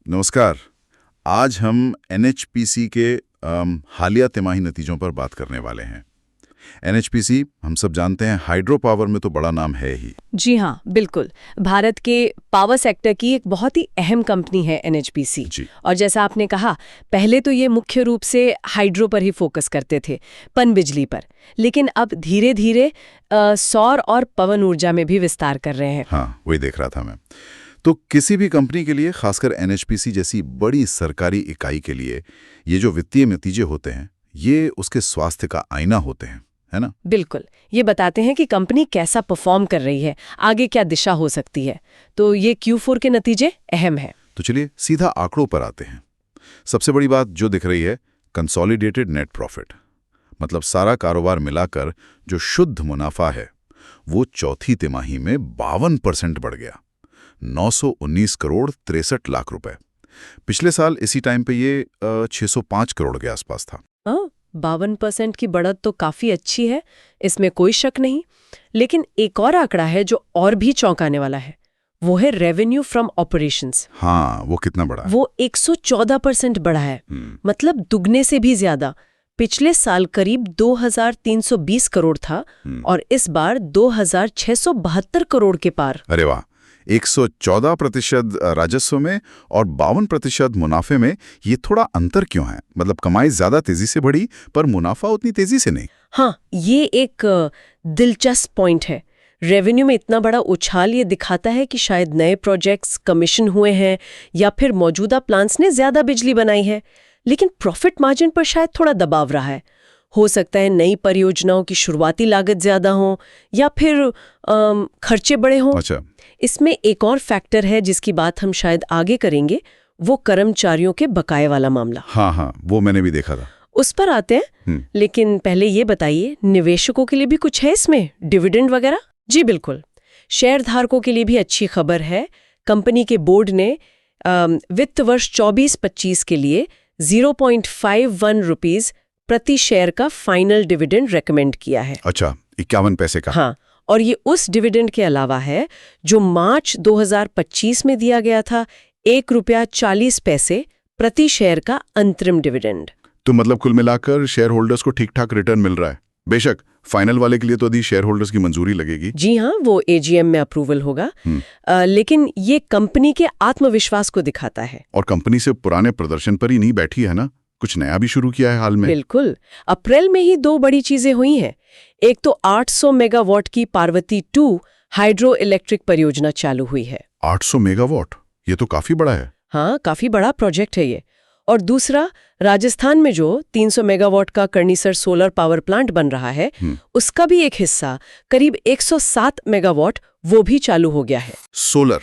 नमस्कार। आज हम एनएचपीसी के हालिया तिमाही नतीजों पर बात करने वाले हैं। एनएचपीसी हम सब जानते हैं, हाइड्रो पावर में तो बड़ा नाम है ही। जी हाँ, बिल्कुल। भारत के पावर सेक्टर की एक बहुत ही अहम कंपनी है एनएचपीसी। जी। और जैसा आपने कहा, पहले तो ये मुख्य रूप से हाइड्रो पर ही फोकस करते थे, पनबिजली पर। लेकिन अब धीरे धीरे सौर और पवन ऊर्जा में भी विस्तार कर रहे हैं। हाँ, वही देख रहा था मैं। तो किसी भी कंपनी के लिए, खासकर एनएचपीसी जैसी बड़ी सरकारी इकाई के लिए, ये जो वित्तीय नतीजे होते हैं, ये उसके स्वास्थ्य का आईना होते हैं, है ना? बिल्कुल। ये बताते हैं कि कंपनी कैसा परफॉर्म कर रही है, आगे क्या दिशा हो सकती है। तो ये Q4 के नतीजे अहम है। तो चलिए सीधा आंकड़ों पर आते हैं। सबसे बड़ी बात जो दिख रही है, कंसोलिडेटेड नेट प्रॉफिट, मतलब सारा कारोबार मिलाकर जो शुद्ध मुनाफा है, वो चौथी तिमाही में 52% बढ़ गया, 919 करोड़ 63 लाख रुपए। पिछले साल इसी टाइम पे ये 605 करोड़ के आसपास था। 52% की बढ़त तो काफी अच्छी है, इसमें कोई शक नहीं। लेकिन एक और आंकड़ा है जो और भी चौंकाने वाला है, वो है रेवेन्यू फ्रॉम ऑपरेशंस। हाँ, वो कितना बढ़ा है? वो 114% बढ़ा है, मतलब दुगने से भी ज्यादा। पिछले साल करीब 2320 करोड़ था और इस बार 2672 करोड़ के पार। अरे वाह! 114% राजस्व में और 52% मुनाफे में ये थोड़ा अंतर क्यों है? मतलब कमाई ज्यादा तेजी से बढ़ी पर मुनाफा उतनी तेजी से नहीं। हाँ, ये एक दिलचस्प पॉइंट है। रेवेन्यू में इतना बड़ा उछाल ये दिखाता है कि शायद नए प्रोजेक्ट्स कमीशन हुए हैं या फिर मौजूदा प्लांट्स ने ज्यादा बिजली बनाई है। लेकिन प्रॉफिट मार्जिन पर शायद थोड़ा दबाव रहा है। हो सकता है नई परियोजनाओं की शुरुआती लागत ज्यादा हो या फिर खर्चे बड़े हों। अच्छा। इसमें एक और फैक्टर है जिसकी बात हम शायद आगे करेंगे, वो कर्मचारियों के बकाये वाला मामला। हाँ, वो मैंने भी देखा था। उस पर आते हैं। लेकिन पहले ये बताइए, निवेशकों के लिए भी कुछ है इसमें, डिविडेंड वगैरह? जी बिल्कुल। शेयर धारकों के लिए भी अच्छी खबर है। कंपनी के बोर्ड ने वित्त वर्ष 24-25 के लिए 0.51 रुपीस प्रति शेयर का फाइनल डिविडेंड रेकमेंड किया है। अच्छा, 51 पैसे का। हाँ, और ये उस डिविडेंड के अलावा है जो मार्च 2025 में दिया गया था, ₹1.40 प्रति शेयर का अंतरिम डिविडेंड। तो मतलब कुल मिलाकर शेयर होल्डर्स को ठीक ठाक रिटर्न मिल रहा है। बेशक फाइनल वाले के लिए तो यदि शेयर होल्डर्स की मंजूरी लगेगी। जी हाँ, वो AGM में अप्रूवल होगा। लेकिन ये कंपनी के आत्मविश्वास को दिखाता है। और कंपनी से पुराने प्रदर्शन पर ही नहीं बैठी है ना, कुछ नया भी शुरू किया है हाल में। बिल्कुल। अप्रैल में ही 2 बड़ी चीजें हुई हैं। एक तो 800 मेगावाट की पार्वती 2 हाइड्रो इलेक्ट्रिक परियोजना चालू हुई है। 800 मेगावाट, ये तो काफी बड़ा है। हाँ, काफी बड़ा प्रोजेक्ट है ये। और दूसरा, राजस्थान में जो 300 मेगावाट का कर्णीसर सोलर पावर प्लांट बन रहा है, उसका भी एक हिस्सा करीब 107 मेगावाट वो भी चालू हो गया है। सोलर,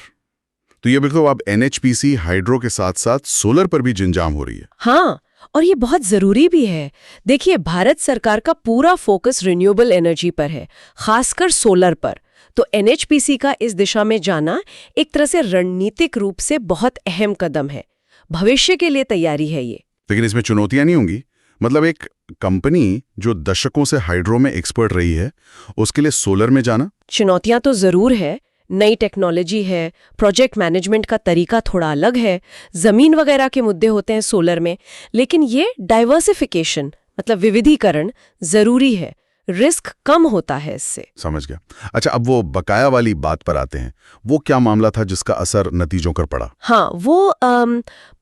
तो ये बिल्कुल अब एनएचपीसी हाइड्रो के साथ साथ सोलर पर भी जिंजाम हो रही है। हाँ, और ये बहुत जरूरी भी है। देखिए, भारत सरकार का पूरा फोकस रिन्यूएबल एनर्जी पर है, खासकर सोलर पर। तो एनएचपीसी का इस दिशा में जाना एक तरह से रणनीतिक रूप से बहुत अहम कदम है। भविष्य के लिए तैयारी है ये। लेकिन इसमें चुनौतियां नहीं होंगी? मतलब एक कंपनी जो दशकों से हाइड्रो में एक्सपर्ट रही है, उसके लिए सोलर में जाना? चुनौतियां तो जरूर है। नई टेक्नोलॉजी है, प्रोजेक्ट मैनेजमेंट का तरीका थोड़ा अलग है, जमीन वगैरह के मुद्दे होते हैं सोलर में। लेकिन ये डाइवर्सिफिकेशन, मतलब विविधीकरण जरूरी है। रिस्क कम होता है इससे। समझ गया। अच्छा, अब वो बकाया वाली बात पर आते हैं। वो क्या मामला था जिसका असर नतीजों पर पड़ा? हाँ, वो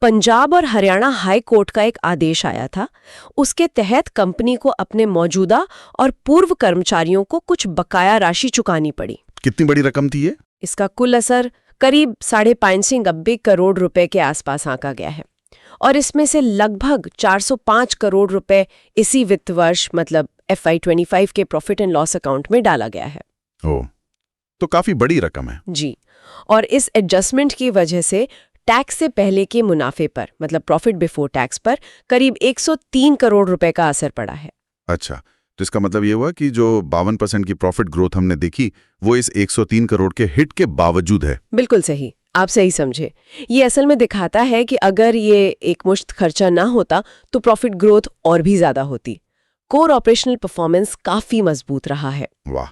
पंजाब और हरियाणा हाई कोर्ट का एक आदेश आया था। उसके तहत कंपनी को अपने मौजूदा और पूर्व कर्मचारियों को कुछ बकाया राशि चुकानी पड़ी। कितनी बड़ी रकम थी ये? इसका कुल असर करीब 550 करोड़ रुपए के आसपास आंका गया है। और इसमें से लगभग 405 करोड़ रुपए इसी वित्त वर्ष, मतलब FY25 के प्रॉफिट एंड लॉस अकाउंट में डाला गया है। ओह, तो काफी बड़ी रकम है। जी, और इस एडजस्टमेंट की वजह से टैक्स से पहले के मुनाफे पर, मतलब प्रॉफिट बिफोर टैक्स पर, करीब 103 करोड़ रुपए का असर पड़ा है। अच्छा, तो इसका मतलब ये हुआ कि जो 52% की प्रॉफिट ग्रोथ हमने देखी, वो इस 103 करोड़ के हिट के बावजूद है। बिल्कुल सही, आप सही समझे। ये असल में दिखाता है कि अगर ये एकमुश्त खर्चा ना होता तो प्रॉफिट ग्रोथ और भी ज्यादा होती। कोर ऑपरेशनल परफॉर्मेंस काफी मजबूत रहा है। वाह,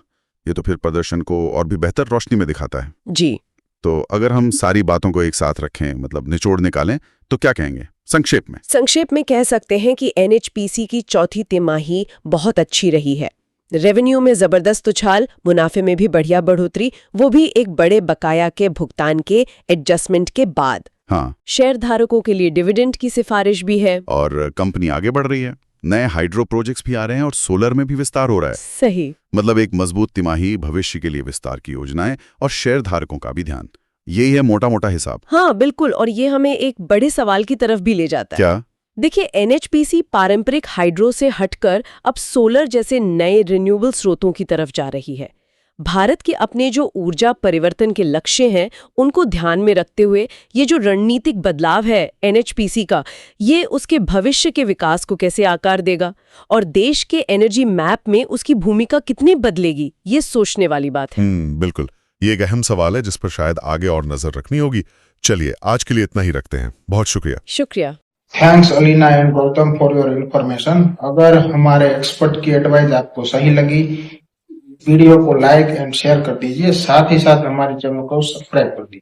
ये तो फिर प्रदर्शन को और भी बेहतर रोशनी में दिखाता है। जी, तो अगर हम सारी बातों को एक साथ रखें, मतलब निचोड़ निकालें, तो क्या कहेंगे संक्षेप में? संक्षेप में कह सकते हैं कि एनएचपीसी की चौथी तिमाही बहुत अच्छी रही है। रेवेन्यू में जबरदस्त उछाल, मुनाफे में भी बढ़िया बढ़ोतरी, वो भी एक बड़े बकाया के भुगतान के एडजस्टमेंट के बाद। हाँ, शेयर धारकों के लिए डिविडेंड की सिफारिश भी है। और कंपनी आगे बढ़ रही है, नए हाइड्रो प्रोजेक्ट्स भी आ रहे हैं और सोलर में भी विस्तार हो रहा है। सही। मतलब एक मजबूत तिमाही, भविष्य के लिए विस्तार की योजनाएं और शेयर धारकों का भी ध्यान। यही है मोटा मोटा हिसाब। हाँ बिल्कुल, और ये हमें एक बड़े सवाल की तरफ भी ले जाता है। क्या? देखिए, एनएचपीसी पारंपरिक हाइड्रो से हटकर अब सोलर जैसे नए रिन्यूएबल स्रोतों की तरफ जा रही है। भारत के अपने जो ऊर्जा परिवर्तन के लक्ष्य हैं, उनको ध्यान में रखते हुए ये जो रणनीतिक बदलाव है एनएचपीसी का, ये उसके भविष्य के विकास को कैसे आकार देगा और देश के एनर्जी मैप में उसकी भूमिका कितनी बदलेगी, ये सोचने वाली बात है। बिल्कुल, ये एक अहम सवाल है जिस पर शायद आगे और नजर रखनी होगी। चलिए, आज के लिए इतना ही रखते हैं। बहुत शुक्रिया। शुक्रिया। Thanks Alina and Gautam for your information. अगर हमारे एक्सपर्ट की एडवाइस आपको सही लगी, वीडियो को लाइक एंड शेयर कर दीजिए, साथ ही साथ हमारे चैनल को सब्सक्राइब कर दीजिए।